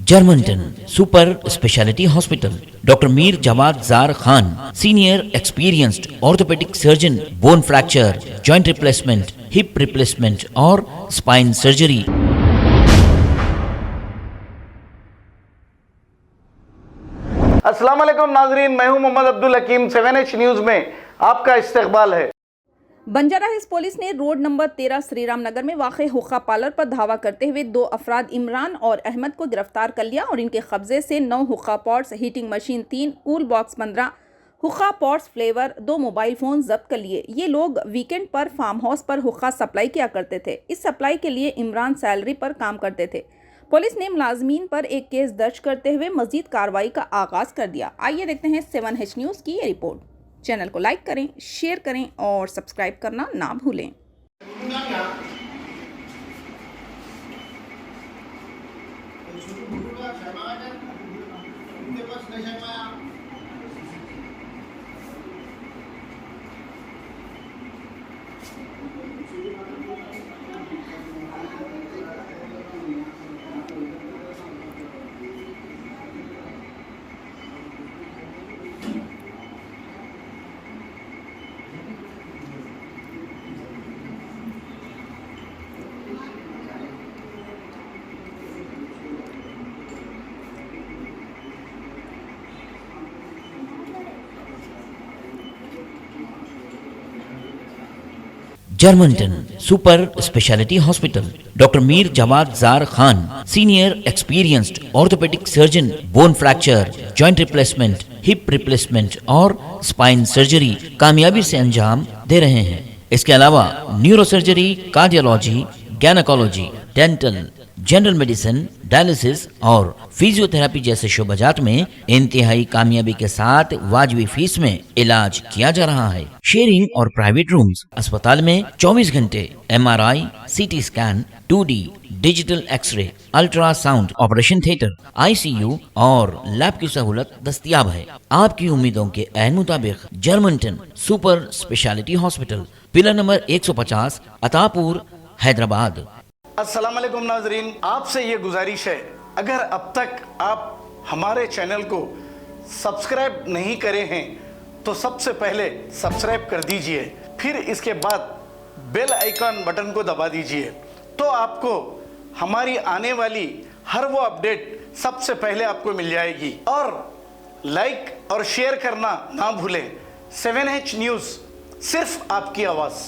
Germanton super speciality hospital, doctor Mir Jawad Zar Khan, senior experienced orthopaedic surgeon, bone fracture, joint replacement, hip replacement और spine surgery. अस्सलाम वालेकुम नाजरीन, मैं हूं मोहम्मद अब्दुल हकीम। 7H न्यूज में आपका इस्तकबाल है। बंजारा हिल्स पुलिस ने रोड नंबर 13 श्रीराम नगर में वाक़ हुक्का पार्लर पर धावा करते हुए 2 अफराद इमरान और अहमद को गिरफ्तार कर लिया और इनके कब्जे से 9 हुक्का pots, heating machine 3, cool box 15, हुक्का पॉट्स फ्लेवर, 2 मोबाइल फ़ोन जब्त कर लिए। ये लोग वीकेंड पर फार्म हाउस पर हुक्का सप्लाई किया करते थे। इस सप्लाई के लिए इमरान सैलरी पर काम करते थे। पुलिस ने मुलाजमीन पर एक केस दर्ज करते हुए मजीद कार्रवाई का आगाज़ कर दिया। आइए देखते हैं 7H न्यूज़ की ये रिपोर्ट। चैनल को लाइक करें, शेयर करें और सब्सक्राइब करना ना भूलें। Germanton super speciality hospital, doctor Mir Jawad Zar Khan, senior experienced orthopaedic surgeon, bone fracture, joint replacement, hip replacement और स्पाइन सर्जरी कामयाबी से अंजाम दे रहे हैं। इसके अलावा neuro surgery, cardiology, gynaecology, dental, general medicine, dialysis और फिजियोथेरेपी जैसे शोबाजात में इंतहाई कामयाबी के साथ वाजबी फीस में इलाज किया जा रहा है। शेयरिंग और प्राइवेट रूम्स, अस्पताल में 24 घंटे MRI, CT scan, 2D digital x ray, ultrasound, operation theatre, ICU और लैब की सहूलत दस्तयाब है। आपकी उम्मीदों के ऐन मुताबिक Germanton super speciality hospital, pillar number 150, Attapur, Hyderabad. अस्सलाम वालेकुम नाजरीन, आपसे ये गुजारिश है, अगर अब तक आप हमारे चैनल को सब्सक्राइब नहीं करे हैं तो सबसे पहले सब्सक्राइब कर दीजिए, फिर इसके बाद बेल आइकन बटन को दबा दीजिए, तो आपको हमारी आने वाली हर वो अपडेट सबसे पहले आपको मिल जाएगी। और लाइक और शेयर करना ना भूलें। 7H न्यूज़, सिर्फ आपकी आवाज़।